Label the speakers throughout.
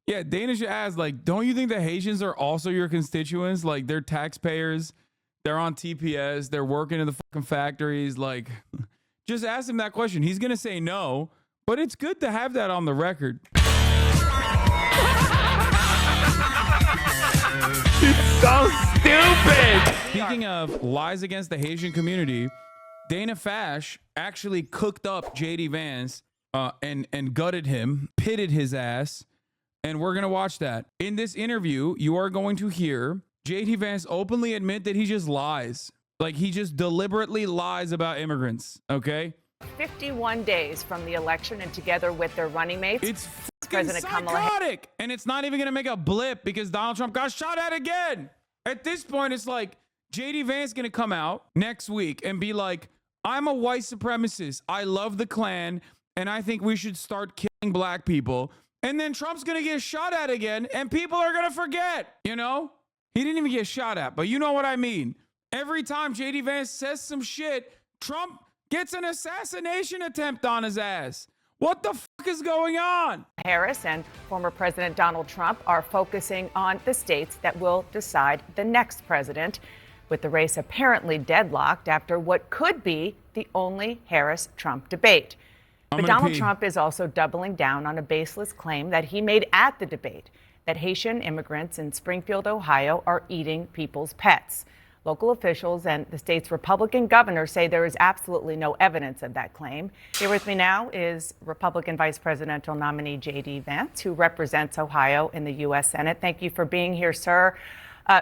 Speaker 1: Yeah, Dana should ask, like, don't you think the Haitians are also your constituents? Like, they're taxpayers. They're on TPS. They're working in the fucking factories. Like, just ask him that question. He's going to say no, but it's good to have that on the record. It's so stupid. Speaking of lies against the Haitian community, Dana Fash actually cooked up JD Vance and gutted him, pitted his ass, and we're going to watch that. In this interview, you are going to hear JD Vance openly admit that he just lies. Like, he just deliberately lies about immigrants, okay?
Speaker 2: 51 days from the election, and together with their running mates,
Speaker 1: it's
Speaker 2: President
Speaker 1: psychotic. And it's not even going to make a blip because Donald Trump got shot at again. At this point, it's like JD Vance going to come out next week and be like, I'm a white supremacist. I love the Klan, and I think we should start killing black people. And then Trump's going to get shot at again, and people are going to forget, you know? He didn't even get shot at, but you know what I mean. Every time JD Vance says some shit, Trump gets an assassination attempt on his ass. What the fuck is going on?
Speaker 2: Harris and former President Donald Trump are focusing on the states that will decide the next president, with the race apparently deadlocked after what could be the only Harris-Trump debate. But Donald Trump is also doubling down on a baseless claim that he made at the debate, that Haitian immigrants in Springfield, Ohio, are eating people's pets. Local officials and the state's Republican governor say there is absolutely no evidence of that claim. Here with me now is Republican Vice Presidential nominee JD Vance, who represents Ohio in the U.S. Senate. Thank you for being here, sir.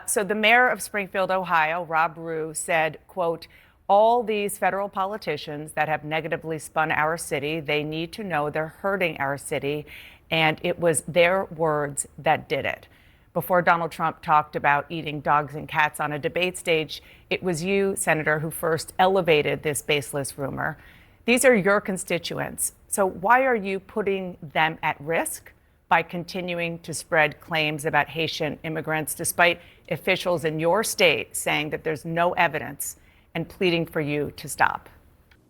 Speaker 2: So the mayor of Springfield, Ohio, Rob Rue, said, quote, all these federal politicians that have negatively spun our city, they need to know they're hurting our city. And it was their words that did it. Before Donald Trump talked about eating dogs and cats on a debate stage, it was you, Senator, who first elevated this baseless rumor. These are your constituents. So why are you putting them at risk by continuing to spread claims about Haitian immigrants, despite officials in your state saying that there's no evidence and pleading for you to stop?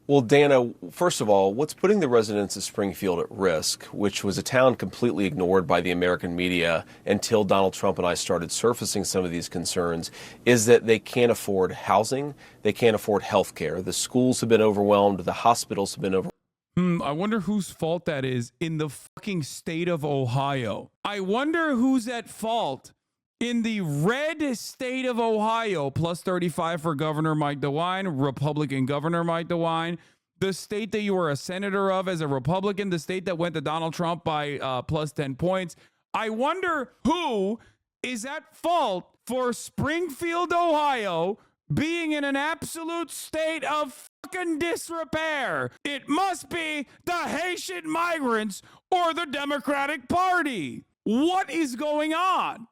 Speaker 3: Well, Dana, first of all, what's putting the residents of Springfield at risk, which was a town completely ignored by the American media until Donald Trump and I started surfacing some of these concerns, is that they can't afford housing, they can't afford health care. The schools have been overwhelmed, the hospitals have been overwhelmed.
Speaker 1: I wonder whose fault that is in the fucking state of Ohio. I wonder who's at fault in the red state of Ohio. Plus 35 for Governor Mike DeWine, Republican Governor Mike DeWine, the state that you were a senator of as a Republican, the state that went to Donald Trump by plus 10 points. I wonder who is at fault for Springfield, Ohio, being in an absolute state of fucking disrepair. It must be the Haitian migrants or the Democratic Party. What is going on?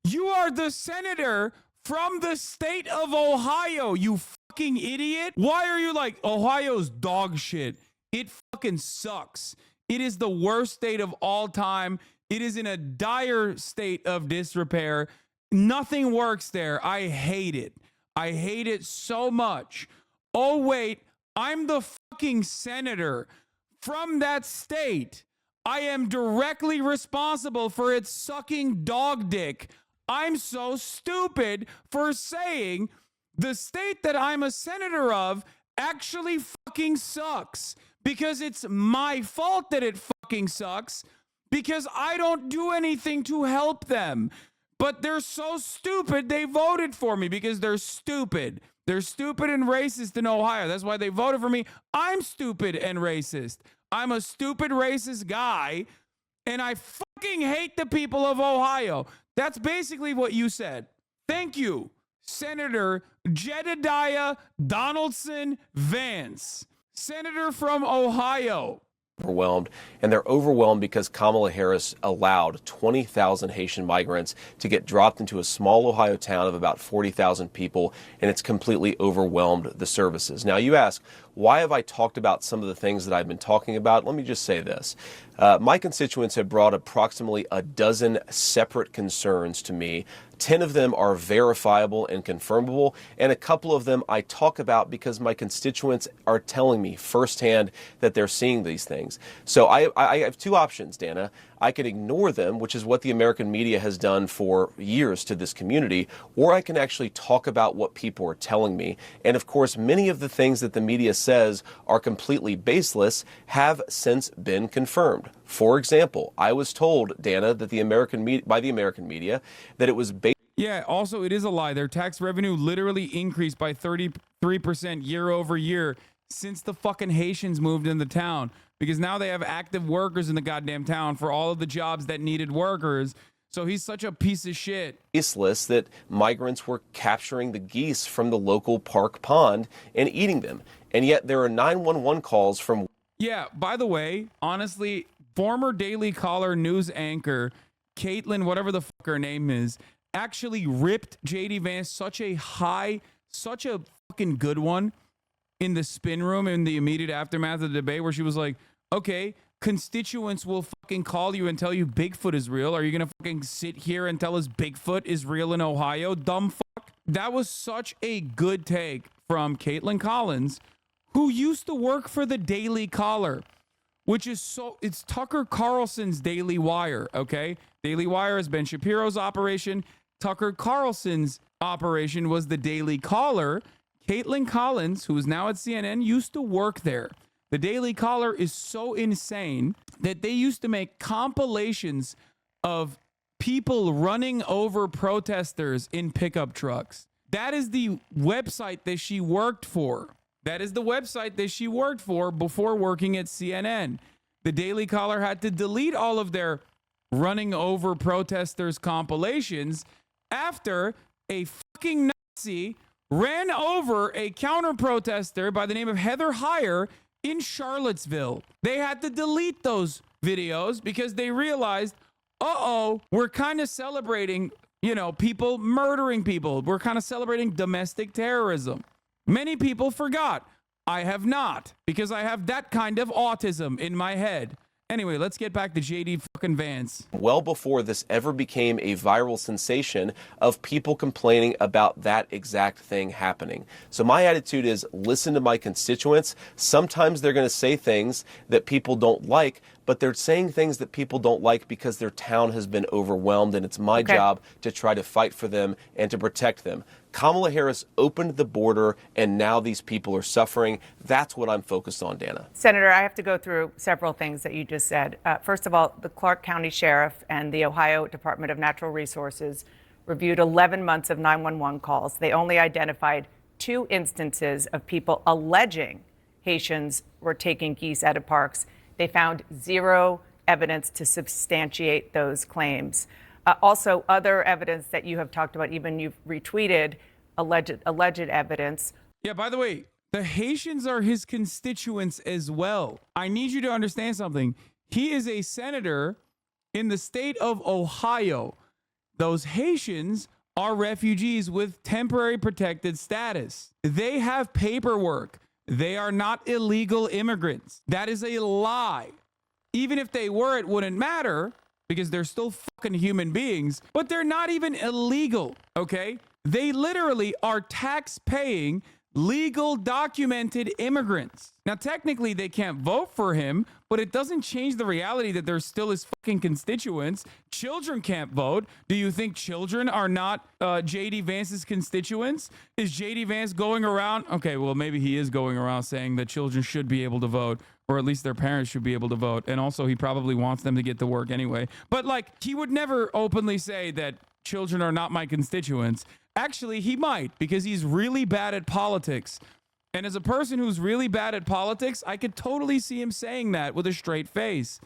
Speaker 1: You are the senator from the state of Ohio, you fucking idiot. Why are you like, Ohio's dog shit? It fucking sucks. It is the worst state of all time. It is in a dire state of disrepair. Nothing works there. I hate it. I hate it so much. Oh, wait, I'm the fucking senator from that state. I am directly responsible for its sucking dog dick. I'm so stupid for saying the state that I'm a senator of actually fucking sucks, because it's my fault that it fucking sucks, because I don't do anything to help them. But they're so stupid, they voted for me because they're stupid. They're stupid and racist in Ohio. That's why they voted for me. I'm stupid and racist. I'm a stupid racist guy, and I fucking hate the people of Ohio. That's basically what you said. Thank you, Senator Jedediah Donaldson Vance, senator from Ohio.
Speaker 3: Overwhelmed, and they're overwhelmed because Kamala Harris allowed 20,000 Haitian migrants to get dropped into a small Ohio town of about 40,000 people, and it's completely overwhelmed the services. Now, you ask, why have I talked about some of the things that I've been talking about? Let me just say this. My constituents have brought approximately a dozen separate concerns to me. 10 of them are verifiable and confirmable, and a couple of them I talk about because my constituents are telling me firsthand that they're seeing these things. So I have two options, Dana. I can ignore them, which is what the American media has done for years to this community, or I can actually talk about what people are telling me. And of course, many of the things that the media says are completely baseless have since been confirmed. For example, I was told, Dana, that by the American media that it was based.
Speaker 1: Yeah, also, it is a lie. Their tax revenue literally increased by 33% year over year since the fucking Haitians moved into town, because now they have active workers in the goddamn town for all of the jobs that needed workers. So he's such a piece of shit.
Speaker 3: Baseless that migrants were capturing the geese from the local park pond and eating them. And yet there are 911 calls from.
Speaker 1: Yeah, by the way, honestly, former Daily Caller news anchor Caitlin, whatever the fuck her name is, actually ripped JD Vance such a fucking good one in the spin room in the immediate aftermath of the debate, where she was like, okay, constituents will fucking call you and tell you Bigfoot is real. Are you gonna fucking sit here and tell us Bigfoot is real in Ohio, dumb fuck? That was such a good take from Caitlin Collins, who used to work for the Daily Caller, which is it's Tucker Carlson's Daily Wire, okay? Daily Wire is Ben Shapiro's operation. Tucker Carlson's operation was the Daily Caller. Caitlin Collins, who is now at CNN, used to work there. The Daily Caller is so insane that they used to make compilations of people running over protesters in pickup trucks. That is the website that she worked for. That is the website that she worked for before working at CNN. The Daily Caller had to delete all of their running over protesters compilations after a fucking Nazi ran over a counter-protester by the name of Heather Heyer in Charlottesville. They had to delete those videos because they realized, we're kind of celebrating, people murdering people. We're kind of celebrating domestic terrorism. Many people forgot. I have not, because I have that kind of autism in my head. Anyway, let's get back to JD fucking Vance.
Speaker 3: Well before this ever became a viral sensation of people complaining about that exact thing happening. So my attitude is, listen to my constituents. Sometimes they're going to say things that people don't like, but they're saying things that people don't like because their town has been overwhelmed, and it's my job to try to fight for them and to protect them. Kamala Harris opened the border, and now these people are suffering. That's what I'm focused on, Dana.
Speaker 2: Senator, I have to go through several things that you just said. First of all, the Clark County Sheriff and the Ohio Department of Natural Resources reviewed 11 months of 911 calls. They only identified 2 instances of people alleging Haitians were taking geese out of parks. They found 0 evidence to substantiate those claims. Also, other evidence that you have talked about, even you've retweeted alleged evidence.
Speaker 1: Yeah, by the way, the Haitians are his constituents as well. I need you to understand something. He is a senator in the state of Ohio. Those Haitians are refugees with temporary protected status. They have paperwork. They are not illegal immigrants. That is a lie. Even if they were, it wouldn't matter, because they're still fucking human beings, but they're not even illegal, okay? They literally are tax-paying, legal, documented immigrants. Now, technically, they can't vote for him, but it doesn't change the reality that they're still his fucking constituents. Children can't vote. Do you think children are not JD Vance's constituents? Is JD Vance going around? Okay, well, maybe he is going around saying that children should be able to vote, or at least their parents should be able to vote. And also, he probably wants them to get to work anyway. But, he would never openly say that children are not my constituents. Actually, he might, because he's really bad at politics. And as a person who's really bad at politics, I could totally see him saying that with a straight face.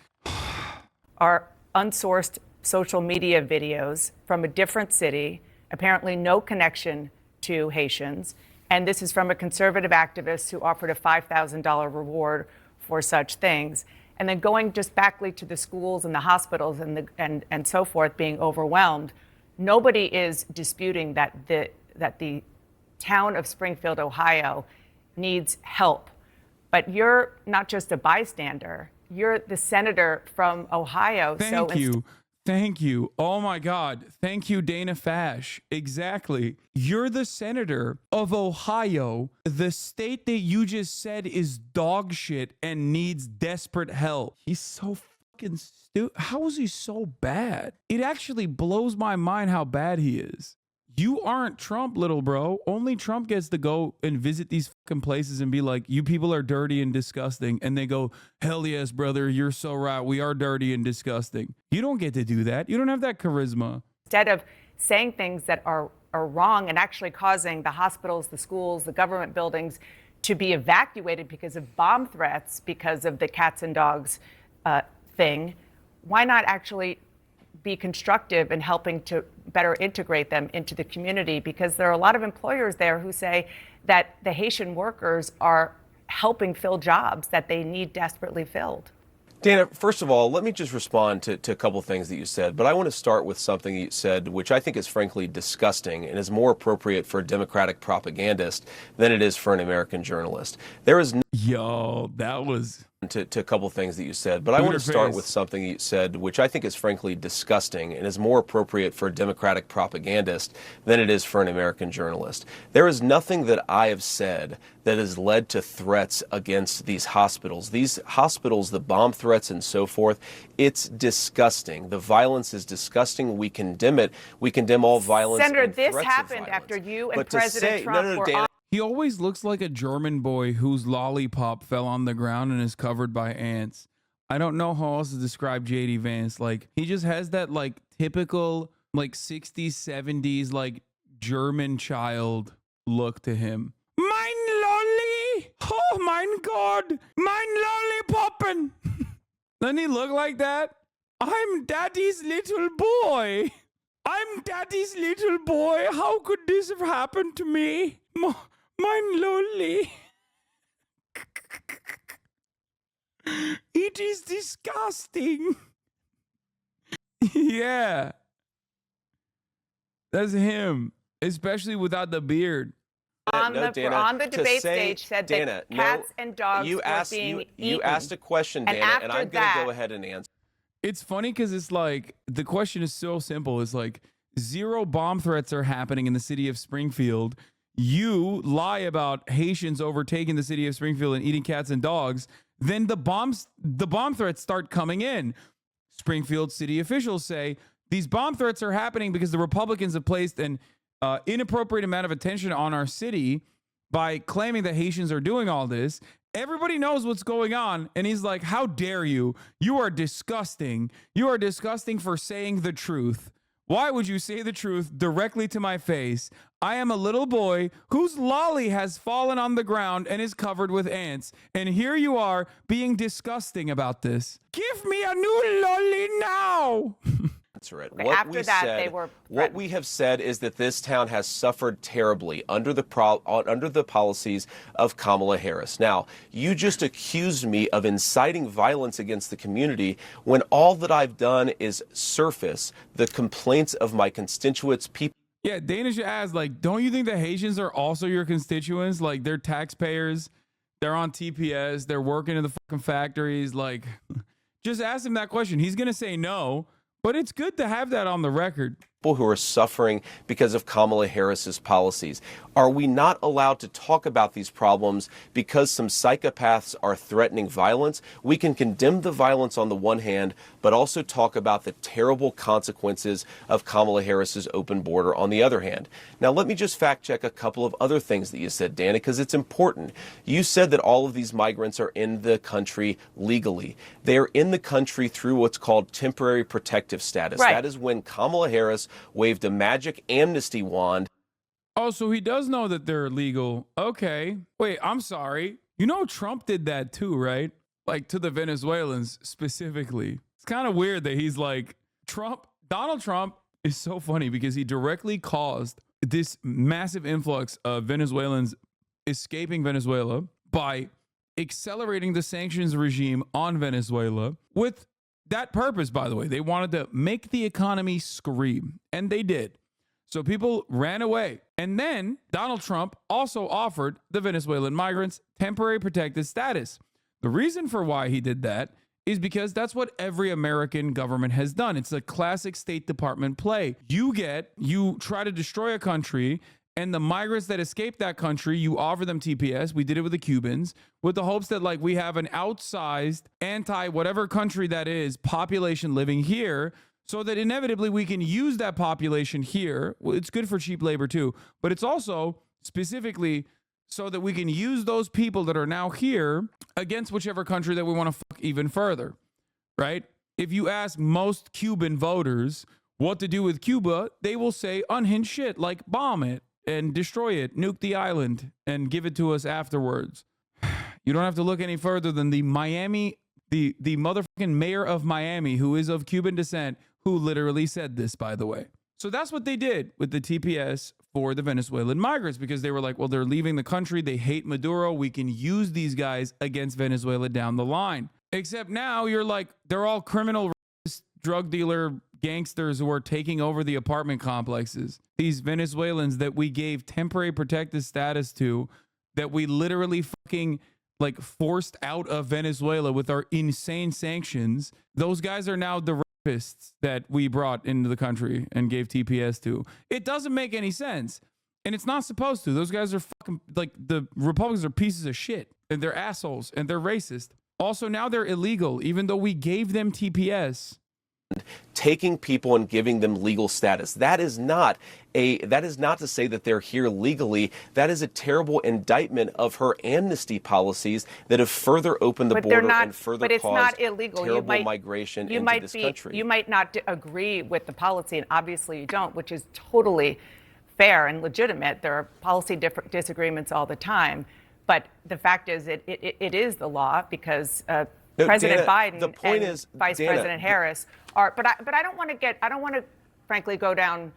Speaker 2: Are unsourced social media videos from a different city, apparently no connection to Haitians. And this is from a conservative activist who offered a $5,000 reward for such things. And then going just back to the schools and the hospitals and so forth being overwhelmed. Nobody is disputing that the town of Springfield, Ohio, needs help. But you're not just a bystander. You're the senator from Ohio.
Speaker 1: Thank you. Thank you. Oh, my God. Thank you, Dana Fash. Exactly. You're the senator of Ohio, the state that you just said is dog shit and needs desperate help. He's so How is he so bad? It actually blows my mind how bad he is. You aren't Trump, little bro. Only Trump gets to go and visit these fucking places and be like, you people are dirty and disgusting. And they go, hell yes, brother. You're so right. We are dirty and disgusting. You don't get to do that. You don't have that charisma.
Speaker 2: Instead of saying things that are wrong and actually causing the hospitals, the schools, the government buildings to be evacuated because of bomb threats, because of the cats and dogs thing, why not actually be constructive in helping to better integrate them into the community? Because there are a lot of employers there who say that the Haitian workers are helping fill jobs that they need desperately filled.
Speaker 3: Dana, first of all, let me just respond to a couple of things that you said, but I want to start with something you said, which I think is frankly disgusting and is more appropriate for a Democratic propagandist than it is for an American journalist. There is
Speaker 1: Yo, that was...
Speaker 3: to a couple of things that you said, but I want to start with something you said, which I think is frankly disgusting and is more appropriate for a Democratic propagandist than it is for an American journalist. There is nothing that I have said that has led to threats against these hospitals. These hospitals, the bomb threats and so forth, it's disgusting. The violence is disgusting. We condemn it. We condemn all violence.
Speaker 2: Senator, this happened after you and President Trump were on.
Speaker 1: He always looks like a German boy whose lollipop fell on the ground and is covered by ants. I don't know how else to describe JD Vance. Like, he just has that, like, typical, like, 60s, 70s, like, German child look to him. Mein lolly! Oh, mein God! Mein lollipoppen! Doesn't he look like that? I'm daddy's little boy! I'm daddy's little boy! How could this have happened to me? Mine lolly. It is disgusting. Yeah. That's him. Especially without the beard.
Speaker 2: On the debate stage said
Speaker 3: Dana,
Speaker 2: that cats and dogs
Speaker 3: you
Speaker 2: were
Speaker 3: asked,
Speaker 2: being eaten.
Speaker 3: You asked a question, Dana, and I'm going to go ahead and answer.
Speaker 1: It's funny because it's like, the question is so simple. It's like, 0 bomb threats are happening in the city of Springfield. You lie about Haitians overtaking the city of Springfield and eating cats and dogs, then the bomb threats start coming in. Springfield city officials say these bomb threats are happening because the Republicans have placed an inappropriate amount of attention on our city by claiming that Haitians are doing all this. Everybody knows what's going on. And he's like, how dare you? You are disgusting. You are disgusting for saying the truth. Why would you say the truth directly to my face? I am a little boy whose lolly has fallen on the ground and is covered with ants. And here you are being disgusting about this. Give me a new lolly now.
Speaker 3: That's right.
Speaker 2: Okay,
Speaker 3: What we have said is that this town has suffered terribly under the policies of Kamala Harris. Now, you just accused me of inciting violence against the community when all that I've done is surface the complaints of my constituents, people.
Speaker 1: Yeah, Dana should ask, like, don't you think the Haitians are also your constituents? Like, they're taxpayers, they're on TPS, they're working in the fucking factories. Like, just ask him that question. He's going to say no. But it's good to have that on the record.
Speaker 3: People who are suffering because of Kamala Harris's policies. Are we not allowed to talk about these problems because some psychopaths are threatening violence? We can condemn the violence on the one hand, but also talk about the terrible consequences of Kamala Harris's open border on the other hand. Now, let me just fact check a couple of other things that you said, Dana, because it's important. You said that all of these migrants are in the country legally. They are in the country through what's called temporary protective status.
Speaker 2: Right.
Speaker 3: That is when Kamala Harris waved a magic amnesty wand.
Speaker 1: Oh, so he does know that they're illegal. Okay. Wait, I'm sorry. You know Trump did that too, right? Like to the Venezuelans specifically. It's kind of weird that he's like, Donald Trump is so funny because he directly caused this massive influx of Venezuelans escaping Venezuela by accelerating the sanctions regime on Venezuela with that purpose, by the way. They wanted to make the economy scream, and they did. So people ran away. And then Donald Trump also offered the Venezuelan migrants temporary protected status. The reason for why he did that is because that's what every American government has done. It's a classic State Department play. You try to destroy a country, And the migrants that escape that country, you offer them TPS. We did it with the Cubans with the hopes that like we have an outsized anti-whatever country that is population living here so that inevitably we can use that population here. Well, it's good for cheap labor too, but it's also specifically so that we can use those people that are now here against whichever country that we want to fuck even further, right? If you ask most Cuban voters what to do with Cuba, they will say unhinged shit like bomb it and destroy it, nuke the island and give it to us afterwards. You don't have to look any further than the motherfucking mayor of Miami, who is of Cuban descent, who literally said this, by the way. So that's what they did with the TPS for the Venezuelan migrants, because they were like, well, they're leaving the country. They hate Maduro. We can use these guys against Venezuela down the line. Except now you're like, they're all criminal drug dealer gangsters who are taking over the apartment complexes. These Venezuelans that we gave temporary protected status to, that we literally fucking like forced out of Venezuela with our insane sanctions. Those guys are now the rapists that we brought into the country and gave TPS to. It doesn't make any sense. And it's not supposed to. Those guys are fucking like, the Republicans are pieces of shit and they're assholes and they're racist. Also, now they're illegal, even though we gave them TPS.
Speaker 3: Taking people and giving them legal status. That is not to say that they're here legally. That is a terrible indictment of her amnesty policies that have further opened the border and further caused terrible migration into this country.
Speaker 2: You might not agree with the policy, and obviously you don't, which is totally fair and legitimate. There are policy disagreements all the time. But the fact is, it is the law because President Biden and Vice President Harris are. But I don't want to frankly go down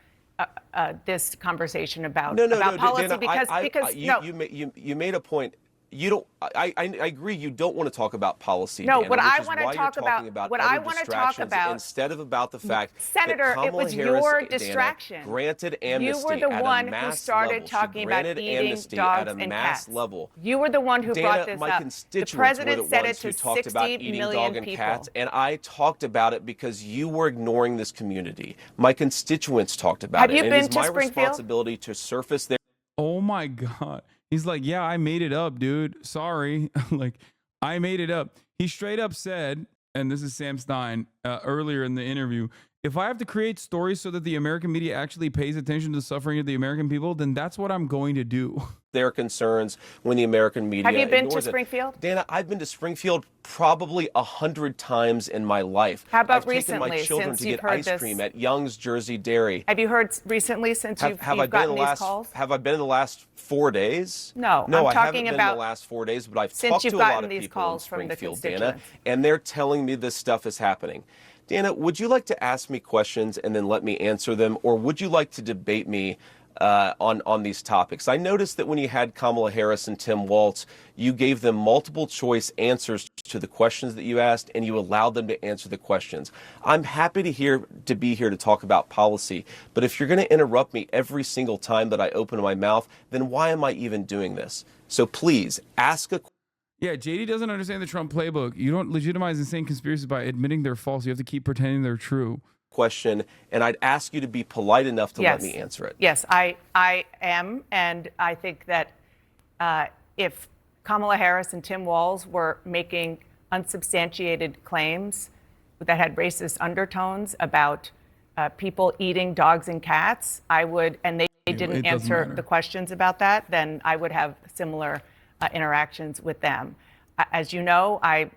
Speaker 2: this conversation about policy
Speaker 3: Dana,
Speaker 2: because
Speaker 3: you made a point. You don't. I agree. You don't want to talk about policy.
Speaker 2: No,
Speaker 3: Dana,
Speaker 2: what I want to talk about. What I want to talk about
Speaker 3: instead of about the fact,
Speaker 2: Senator,
Speaker 3: that
Speaker 2: it was
Speaker 3: Harris,
Speaker 2: your distraction.
Speaker 3: Dana, granted amnesty.
Speaker 2: You were the one who started talking about eating dogs and cats. You were the one who brought this up. The president said it to 60 million people.
Speaker 3: And I talked about it because you were ignoring this community. My constituents talked about it.
Speaker 2: Have you been to
Speaker 3: Springfield?
Speaker 2: Springfield?
Speaker 3: My responsibility to surface their.
Speaker 1: Oh my God. He's like, yeah, I made it up, dude. Sorry. Like, I made it up. He straight up said, and this is Sam Stein earlier in the interview, if I have to create stories so that the American media actually pays attention to the suffering of the American people, then that's what I'm going to do.
Speaker 3: Their concerns when the American media
Speaker 2: Have you been to
Speaker 3: ignores it.
Speaker 2: Springfield?
Speaker 3: Dana, I've been to Springfield probably 100 times in my life.
Speaker 2: How about
Speaker 3: I've
Speaker 2: recently,
Speaker 3: taken my children
Speaker 2: since
Speaker 3: to
Speaker 2: you've
Speaker 3: get
Speaker 2: heard
Speaker 3: ice
Speaker 2: this?
Speaker 3: cream at Young's Jersey Dairy.
Speaker 2: Have you heard recently since you've gotten these calls?
Speaker 3: Have I been in the last 4 days?
Speaker 2: No,
Speaker 3: I
Speaker 2: I'm
Speaker 3: haven't
Speaker 2: talking
Speaker 3: been
Speaker 2: about
Speaker 3: in the last 4 days, but I've
Speaker 2: since
Speaker 3: talked
Speaker 2: you've
Speaker 3: to a lot
Speaker 2: gotten
Speaker 3: of
Speaker 2: these
Speaker 3: people
Speaker 2: calls
Speaker 3: in
Speaker 2: from the
Speaker 3: Springfield, Dana,
Speaker 2: constituents.
Speaker 3: and they're telling me this stuff is happening. Dana, would you like to ask me questions and then let me answer them, or would you like to debate me on these topics? I noticed that when you had Kamala Harris and Tim Walz, you gave them multiple choice answers to the questions that you asked, and you allowed them to answer the questions. I'm happy to be here to talk about policy, but if you're going to interrupt me every single time that I open my mouth, then why am I even doing this? So please ask a question.
Speaker 1: Yeah, JD doesn't understand the Trump playbook. You don't legitimize insane conspiracies by admitting they're false. You have to keep pretending they're true.
Speaker 3: Question, and I'd ask you to be polite enough to let me answer it.
Speaker 2: Yes, I am, and I think that if Kamala Harris and Tim Walz were making unsubstantiated claims that had racist undertones about people eating dogs and cats, I would, and they didn't answer the questions about that, then I would have similar interactions with them. As you know, I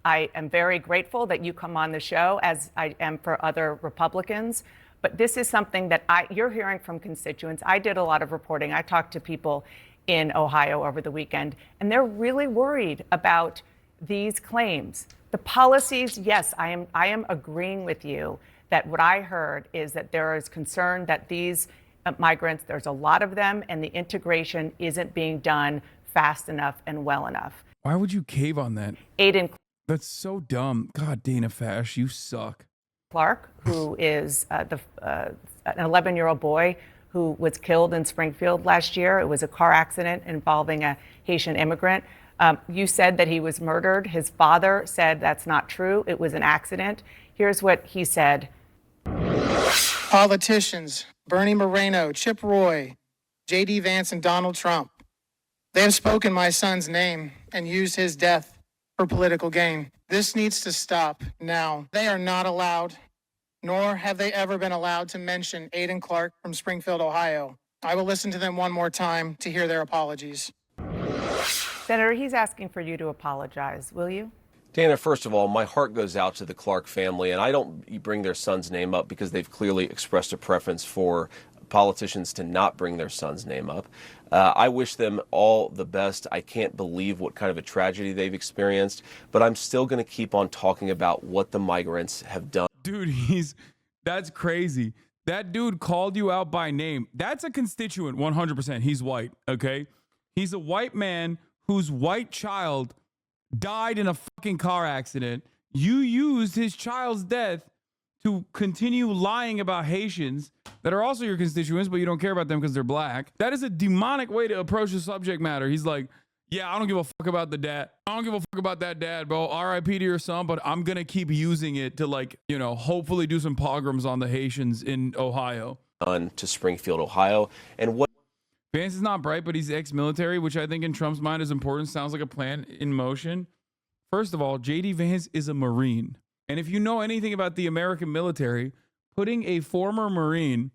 Speaker 2: am very grateful that you come on the show, as I am for other Republicans. But this is something that you're hearing from constituents. I did a lot of reporting. I talked to people in Ohio over the weekend, and they're really worried about these claims. The policies, yes, I am agreeing with you that what I heard is that there is concern that these migrants, there's a lot of them, and the integration isn't being done fast enough and well enough.
Speaker 1: Why would you cave on that?
Speaker 2: Aiden.
Speaker 1: That's so dumb. God, Dana Fash, you suck.
Speaker 2: Clark, who is an 11-year-old boy who was killed in Springfield last year. It was a car accident involving a Haitian immigrant. You said that he was murdered. His father said that's not true. It was an accident. Here's what he said.
Speaker 4: Politicians, Bernie Moreno, Chip Roy, J.D. Vance and Donald Trump. They have spoken my son's name and used his death for political gain. This needs to stop now. They are not allowed, nor have they ever been allowed to mention Aiden Clark from Springfield, Ohio. I will listen to them one more time to hear their apologies.
Speaker 2: Senator, he's asking for you to apologize. Will you?
Speaker 3: Dana, first of all, my heart goes out to the Clark family, and I don't bring their son's name up because they've clearly expressed a preference for politicians to not bring their son's name up. I wish them all the best. I can't believe what kind of a tragedy they've experienced, but I'm still going to keep on talking about what the migrants have done.
Speaker 1: Dude, that's crazy. That dude called you out by name. That's a constituent, 100%. He's white, okay? He's a white man whose white child died in a fucking car accident. You used his child's death to continue lying about Haitians that are also your constituents, but you don't care about them because they're black. That is a demonic way to approach the subject matter. He's like, yeah, I don't give a fuck about the dad. I don't give a fuck about that dad, bro. RIP to your son, but I'm going to keep using it to, like, you know, hopefully do some pogroms on the Haitians in Ohio.
Speaker 3: To Springfield, Ohio. And what
Speaker 1: Vance is not bright, but he's ex-military, which I think in Trump's mind is important. Sounds like a plan in motion. First of all, J.D. Vance is a Marine. And if you know anything about the American military, putting a former Marine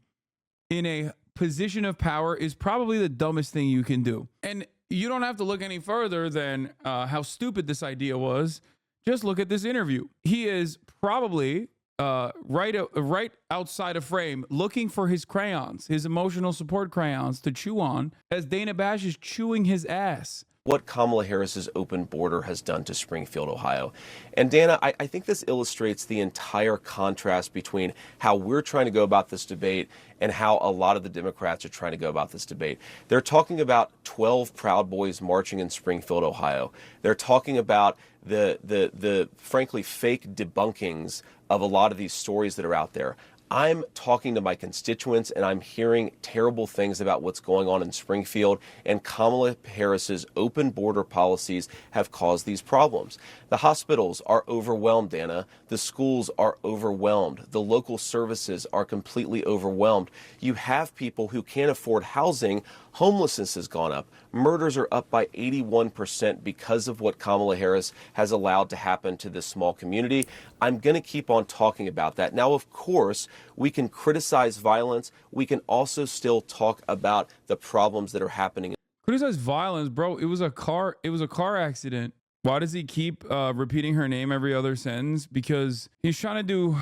Speaker 1: in a position of power is probably the dumbest thing you can do. And you don't have to look any further than how stupid this idea was. Just look at this interview. He is probably right outside of frame looking for his crayons, his emotional support crayons to chew on as Dana Bash is chewing his ass.
Speaker 3: What Kamala Harris's open border has done to Springfield, Ohio. And Dana, I think this illustrates the entire contrast between how we're trying to go about this debate and how a lot of the Democrats are trying to go about this debate. They're talking about 12 Proud Boys marching in Springfield, Ohio. They're talking about the frankly fake debunkings of a lot of these stories that are out there. I'm talking to my constituents and I'm hearing terrible things about what's going on in Springfield, and Kamala Harris's open border policies have caused these problems. The hospitals are overwhelmed, Dana. The schools are overwhelmed. The local services are completely overwhelmed. You have people who can't afford housing. Homelessness has gone up. Murders are up by 81% because of what Kamala Harris has allowed to happen to this small community. I'm going to keep on talking about that. Now, of course, we can criticize violence. We can also still talk about the problems that are happening.
Speaker 1: Criticize violence, bro. It was a car accident. Why does he keep repeating her name every other sentence? Because he's trying to do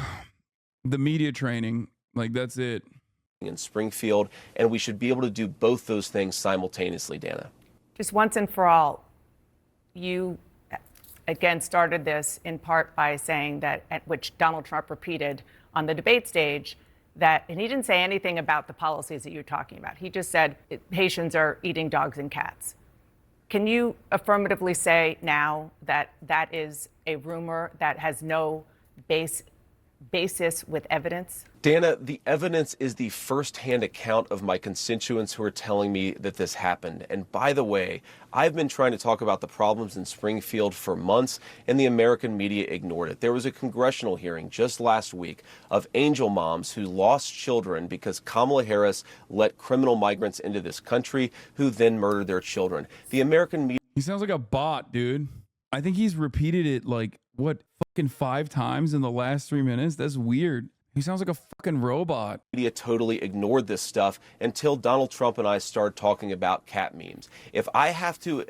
Speaker 1: the media training. Like, that's it.
Speaker 3: In Springfield, and we should be able to do both those things simultaneously, Dana.
Speaker 2: Just once and for all, you again started this in part by saying that, at which Donald Trump repeated on the debate stage, that, and he didn't say anything about the policies that you're talking about. He just said Haitians are eating dogs and cats. Can you affirmatively say now that that is a rumor that has no basis with evidence?
Speaker 3: Dana, the evidence is the firsthand account of my constituents who are telling me that this happened. And by the way, I've been trying to talk about the problems in Springfield for months, and the American media ignored it. There was a congressional hearing just last week of angel moms who lost children because Kamala Harris let criminal migrants into this country who then murdered their children. The American media...
Speaker 1: He sounds like a bot, dude. I think he's repeated it like, what, fucking 5 times in the last 3 minutes? That's weird. He sounds like a fucking robot.
Speaker 3: Media totally ignored this stuff until Donald Trump and I started talking about cat memes. If I have to,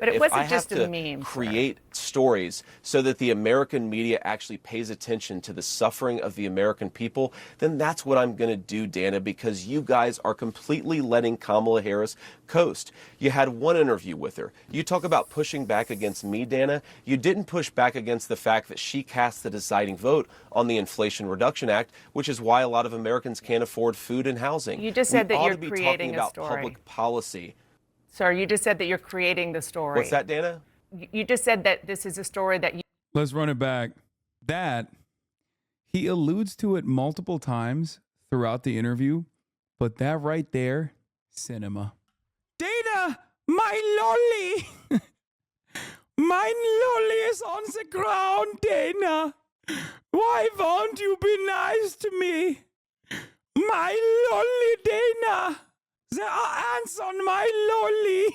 Speaker 3: create stories so that the American media actually pays attention to the suffering of the American people, then that's what I'm going to do, Dana, because you guys are completely letting Kamala Harris coast. You had one interview with her. You talk about pushing back against me, Dana. You didn't push back against the fact that she cast the deciding vote on the Inflation Reduction Act, which is why a lot of Americans can't afford food and housing.
Speaker 2: You just said that you're creating a story.
Speaker 3: About public policy.
Speaker 2: Sir, you just said that you're creating the story.
Speaker 3: What's that, Dana?
Speaker 2: You just said that this is a story that you...
Speaker 1: Let's run it back. That, he alludes to it multiple times throughout the interview, but that right there, cinema. Dana, my lolly! My lolly is on the ground, Dana. Why won't you be nice to me? My lolly, Dana. There are ants on my lolly.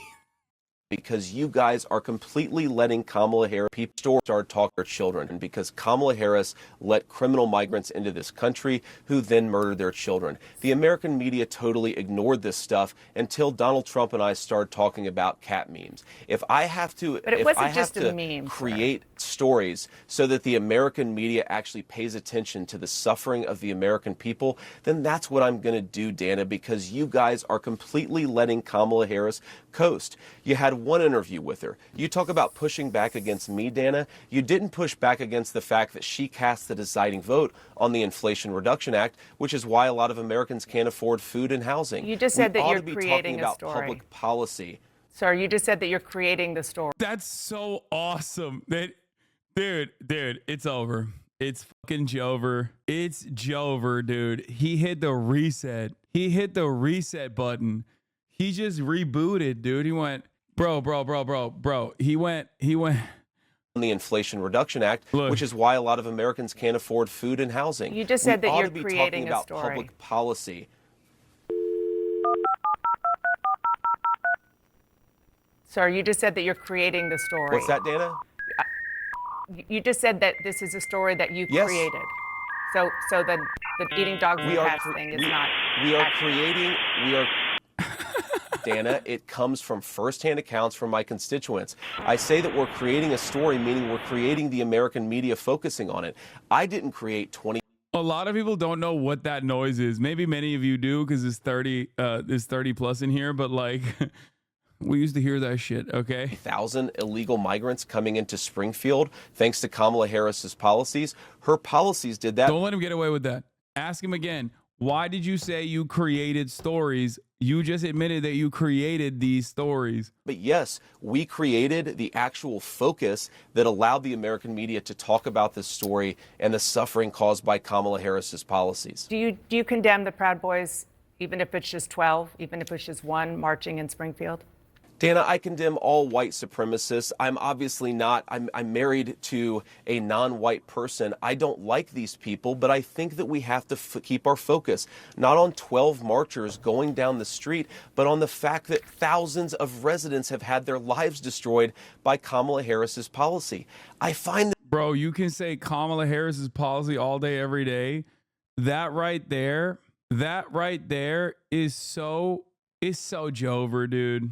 Speaker 3: Because you guys are completely letting Kamala Harris people start talking to their children, and because Kamala Harris let criminal migrants into this country who then murdered their children. The American media totally ignored this stuff until Donald Trump and I started talking about cat memes. If I have to,
Speaker 2: But it
Speaker 3: if
Speaker 2: wasn't
Speaker 3: I have
Speaker 2: just a
Speaker 3: to
Speaker 2: meme,
Speaker 3: create stories so that the American media actually pays attention to the suffering of the American people, then that's what I'm going to do, Dana, because you guys are completely letting Kamala Harris coast. You had one interview with her. You talk about pushing back against me, Dana. You didn't push back against the fact that she cast the deciding vote on the Inflation Reduction Act, which is why a lot of Americans can't afford food and housing.
Speaker 2: You just said that you're
Speaker 3: ought to be
Speaker 2: creating
Speaker 3: talking
Speaker 2: a
Speaker 3: about
Speaker 2: story.
Speaker 3: public policy.
Speaker 2: Sir, you just said that you're creating the story.
Speaker 1: That's so awesome. Dude, it's over. It's fucking Jover. It's Jover, dude. He hit the reset. He hit the reset button. He just rebooted, dude. He went, bro. He went.
Speaker 3: On the Inflation Reduction Act,
Speaker 1: Look.
Speaker 3: which is why a lot of Americans can't afford food and housing.
Speaker 2: You just said that
Speaker 3: ought
Speaker 2: you're
Speaker 3: to be
Speaker 2: creating
Speaker 3: talking
Speaker 2: a
Speaker 3: about
Speaker 2: story.
Speaker 3: public policy.
Speaker 2: Sir, you just said that you're creating the story.
Speaker 3: What's that, Dana?
Speaker 2: You just said that this is a story that you
Speaker 3: Yes.
Speaker 2: created. So the eating dogs and cats thing is not.
Speaker 3: We are
Speaker 2: accurate.
Speaker 3: creating. We are. Dana, it comes from firsthand accounts from my constituents. I say that we're creating a story, meaning we're creating the American media focusing on it. I didn't create 20.
Speaker 1: A lot of people don't know what that noise is. Maybe many of you do because there's 30 plus in here, but like we used to hear that shit, okay?
Speaker 3: 1,000 illegal migrants coming into Springfield thanks to Kamala Harris's policies. Her policies did that.
Speaker 1: Don't let him get away with that. Ask him again. Why did you say you created stories? You just admitted that you created these stories.
Speaker 3: But yes, we created the actual focus that allowed the American media to talk about this story and the suffering caused by Kamala Harris's policies.
Speaker 2: Do you condemn the Proud Boys, even if it's just 12, even if it's just one marching in Springfield?
Speaker 3: Dana, I condemn all white supremacists. I'm obviously not. I'm married to a non-white person. I don't like these people, but I think that we have to keep our focus not on 12 marchers going down the street, but on the fact that thousands of residents have had their lives destroyed by Kamala Harris's policy. I find that.
Speaker 1: Bro, you can say Kamala Harris's policy all day, every day. That right there is so Jover, dude.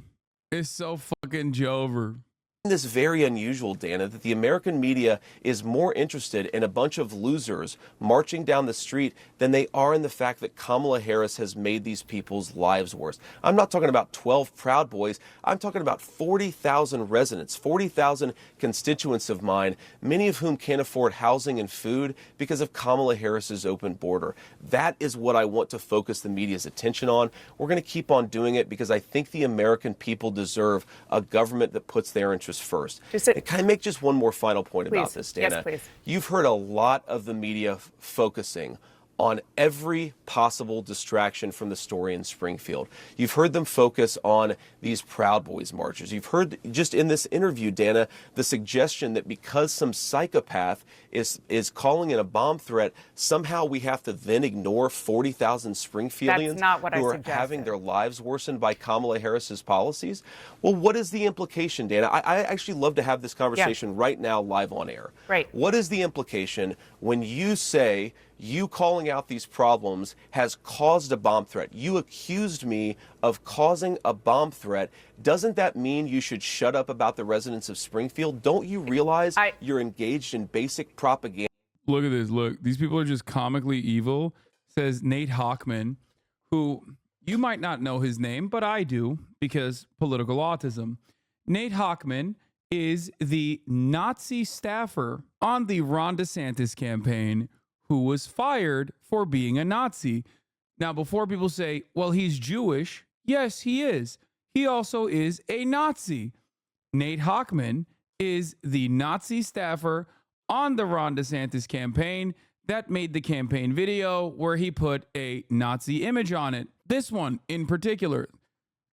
Speaker 1: It's so fucking Jover.
Speaker 3: This very unusual, Dana, that the American media is more interested in a bunch of losers marching down the street than they are in the fact that Kamala Harris has made these people's lives worse. I'm not talking about 12 Proud Boys. I'm talking about 40,000 residents, 40,000 constituents of mine, many of whom can't afford housing and food because of Kamala Harris's open border. That is what I want to focus the media's attention on. We're going to keep on doing it because I think the American people deserve a government that puts their interests first. Can I make just one more final point about this, Dana?
Speaker 2: Yes, please.
Speaker 3: You've heard a lot of the media focusing on every possible distraction from the story in Springfield. You've heard them focus on these Proud Boys marches. You've heard just in this interview, Dana, the suggestion that because some psychopath is calling in a bomb threat, somehow we have to then ignore 40,000 Springfieldians
Speaker 2: That's not what
Speaker 3: who
Speaker 2: I
Speaker 3: are
Speaker 2: suggested.
Speaker 3: having their lives worsened by Kamala Harris's policies. Well, what is the implication, Dana? I actually love to have this conversation right now live on air.
Speaker 2: Right.
Speaker 3: What is the implication when you say you calling out these problems has caused a bomb threat? You accused me of causing a bomb threat. Doesn't that mean you should shut up about the residents of Springfield? Don't you realize you're engaged in basic propaganda?
Speaker 1: Look at this. Look, these people are just comically evil, says Nate Hochman, who you might not know his name, but I do because political autism. Nate Hochman is the Nazi staffer on the Ron DeSantis campaign who was fired for being a Nazi. Now, before people say, well, he's Jewish, yes, he is. He also is a Nazi. Nate Hochman is the Nazi staffer on the Ron DeSantis campaign that made the campaign video where he put a Nazi image on it. This one in particular,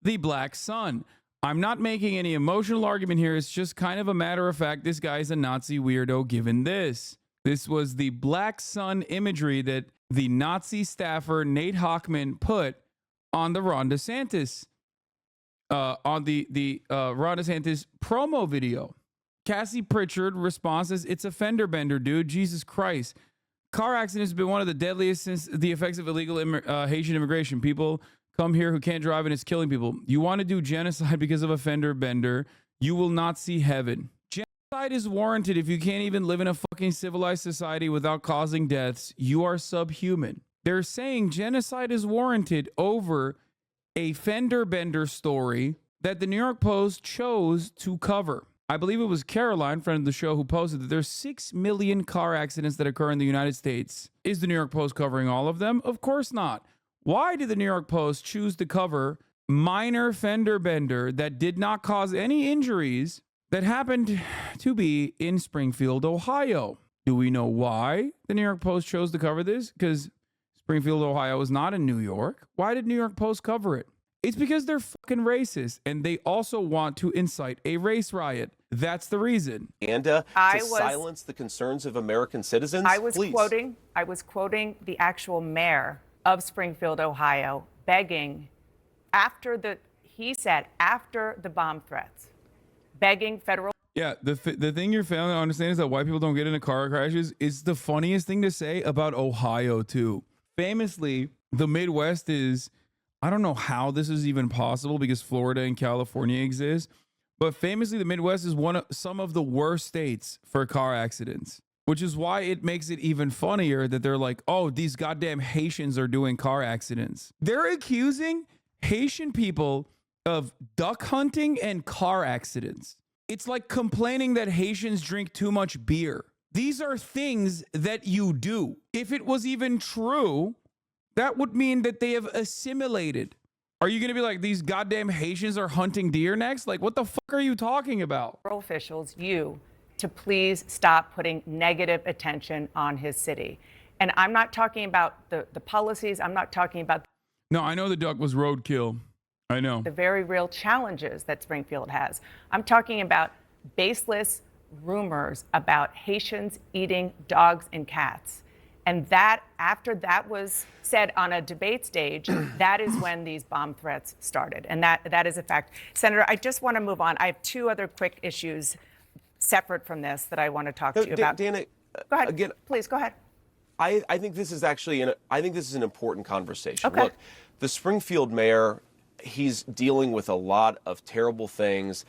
Speaker 1: the Black Sun. I'm not making any emotional argument here. It's just kind of a matter of fact. This guy's a Nazi weirdo given this. This was the Black Sun imagery that the Nazi staffer Nate Hochman put on the Ron DeSantis Ron DeSantis promo video. Cassie Pritchard responds as, "It's a fender bender, dude. Jesus Christ. Car accidents have been one of the deadliest since the effects of illegal Haitian immigration. People come here who can't drive and it's killing people. You want to do genocide because of a fender bender, you will not see heaven. Genocide is warranted if you can't even live in a fucking civilized society without causing deaths. You are subhuman." They're saying genocide is warranted over a fender bender story that the New York Post chose to cover. I believe it was Caroline, friend of the show, who posted that there's 6 million car accidents that occur in the United States. Is the New York Post covering all of them? Of course not. Why did the New York Post choose to cover minor fender bender that did not cause any injuries that happened to be in Springfield, Ohio? Do we know why the New York Post chose to cover this? Because Springfield, Ohio is not in New York. Why did New York Post cover it? It's because they're fucking racist and they also want to incite a race riot. That's the reason.
Speaker 3: And to silence the concerns of American citizens.
Speaker 2: I was quoting the actual mayor of Springfield, Ohio, begging after the bomb threats, begging federal.
Speaker 1: Yeah, the thing you're failing to understand is that white people don't get into car crashes is the funniest thing to say about Ohio too. Famously, the Midwest is, I don't know how this is even possible because Florida and California exist, but famously the Midwest is some of the worst states for car accidents, which is why it makes it even funnier that they're like, oh, these goddamn Haitians are doing car accidents. They're accusing Haitian people of duck hunting and car accidents. It's like complaining that Haitians drink too much beer. These are things that you do. If it was even true, that would mean that they have assimilated. Are you going to be like, these goddamn Haitians are hunting deer next? Like, what the fuck are you talking about?
Speaker 2: Officials, to please stop putting negative attention on his city. And I'm not talking about the policies. I'm not talking about.
Speaker 1: No, I know the duck was roadkill. I know. The
Speaker 2: very real challenges that Springfield has. I'm talking about baseless rumors about Haitians eating dogs and cats. And that, after that was said on a debate stage, that is when these bomb threats started. And that is a fact. Senator, I just want to move on. I have 2 other quick issues separate from this that I want to talk to you about.
Speaker 3: Dana,
Speaker 2: go ahead.
Speaker 3: Again,
Speaker 2: please go ahead.
Speaker 3: I think this is actually an important conversation.
Speaker 2: Okay.
Speaker 3: Look, the Springfield mayor, he's dealing with a lot of terrible things.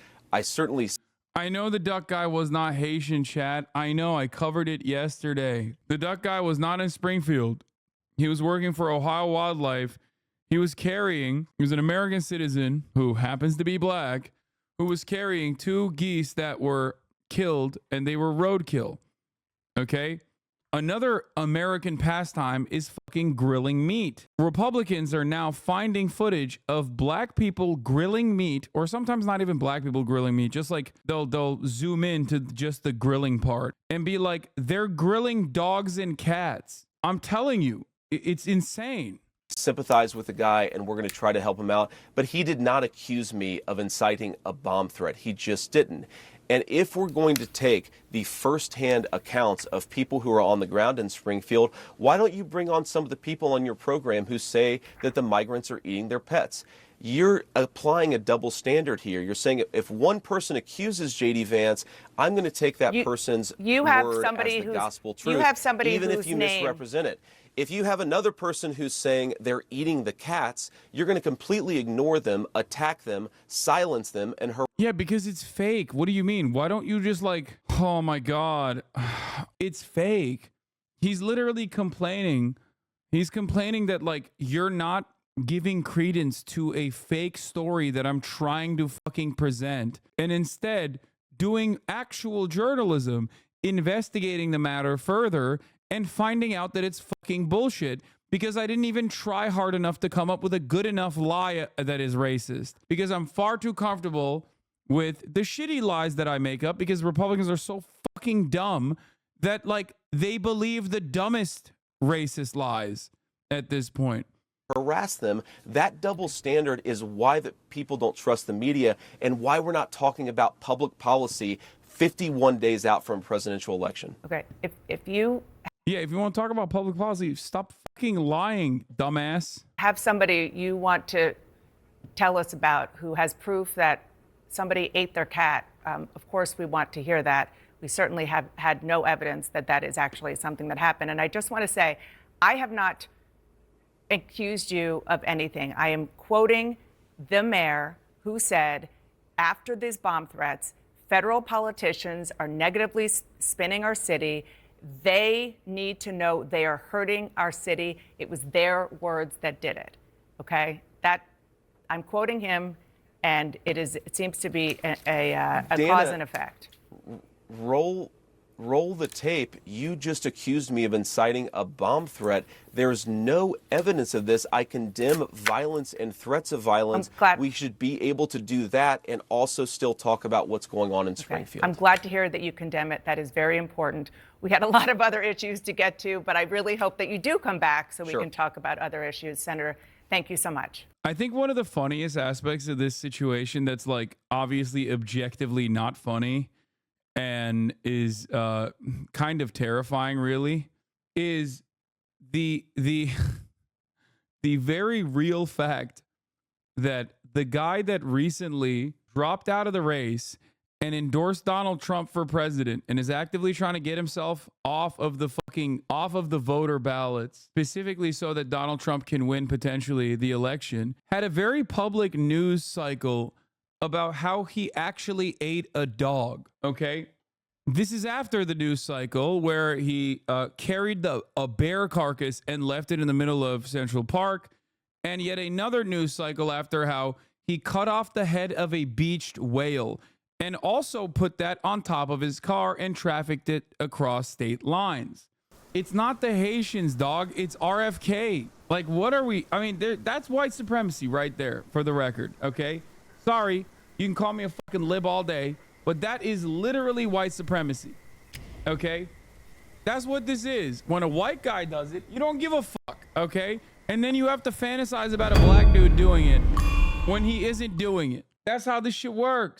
Speaker 3: I
Speaker 1: know the duck guy was not Haitian, chat. I know, I covered it yesterday. The duck guy was not in Springfield. He was working for Ohio Wildlife. He was an American citizen who happens to be black, who was carrying 2 geese that were killed, and they were roadkill. Okay? Another American pastime is fucking grilling meat. Republicans are now finding footage of black people grilling meat, or sometimes not even black people grilling meat, just like they'll zoom in to just the grilling part and be like, they're grilling dogs and cats. I'm telling you, it's insane.
Speaker 3: Sympathize with the guy, and we're going to try to help him out. But he did not accuse me of inciting a bomb threat. He just didn't. And if we're going to take the firsthand accounts of people who are on the ground in Springfield, why don't you bring on some of the people on your program who say that the migrants are eating their pets? You're applying a double standard here. You're saying if one person accuses J.D. Vance, I'm going to take that person's word as the gospel truth,
Speaker 2: you have somebody
Speaker 3: even
Speaker 2: whose
Speaker 3: if you
Speaker 2: name
Speaker 3: misrepresent it. If you have another person who's saying they're eating the cats, you're going to completely ignore them, attack them, silence them, and harass.
Speaker 1: Yeah, because it's fake. What do you mean? Why don't you just like, oh my God, it's fake. He's literally complaining. He's complaining that like you're not giving credence to a fake story that I'm trying to fucking present, and instead doing actual journalism, investigating the matter further, and finding out that it's fucking bullshit because I didn't even try hard enough to come up with a good enough lie that is racist, because I'm far too comfortable with the shitty lies that I make up, because Republicans are so fucking dumb that like they believe the dumbest racist lies at this point.
Speaker 3: Harass them. That double standard is why the people don't trust the media and why we're not talking about public policy 51 days out from a presidential election.
Speaker 2: Okay, if you
Speaker 1: want to talk about public policy, stop fucking lying, dumbass.
Speaker 2: Have somebody you want to tell us about who has proof that somebody ate their cat. Of course, we want to hear that. We certainly have had no evidence that that is actually something that happened. And I just want to say, I have not accused you of anything. I am quoting the mayor who said, after these bomb threats, federal politicians are negatively spinning our city. They need to know they are hurting our city. It was their words that did it. Okay? That I'm quoting him, and it seems to be a
Speaker 3: Dana,
Speaker 2: cause and effect.
Speaker 3: Roll the tape. You just accused me of inciting a bomb threat. There's no evidence of this. I condemn violence and threats of violence. We should be able to do that and also still talk about what's going on in Springfield.
Speaker 2: I'm glad to hear that you condemn it. That is very important. We had a lot of other issues to get to, but I really hope that you do come back so we can talk about other issues. Senator, thank you so much.
Speaker 1: I think one of the funniest aspects of this situation that's like obviously objectively not funny and is kind of terrifying, really, is the very real fact that the guy that recently dropped out of the race and endorsed Donald Trump for president and is actively trying to get himself off of the voter ballots, specifically so that Donald Trump can win potentially the election, had a very public news cycle about how he actually ate a dog. Okay. This is after the news cycle where he carried a bear carcass and left it in the middle of Central Park. And yet another news cycle after how he cut off the head of a beached whale and also put that on top of his car and trafficked it across state lines. It's not the Haitians, dog. It's RFK. Like, what are we? I mean, that's white supremacy right there, for the record, okay? Sorry, you can call me a fucking lib all day, but that is literally white supremacy, okay? That's what this is. When a white guy does it, you don't give a fuck, okay? And then you have to fantasize about a black dude doing it when he isn't doing it. That's how this shit works.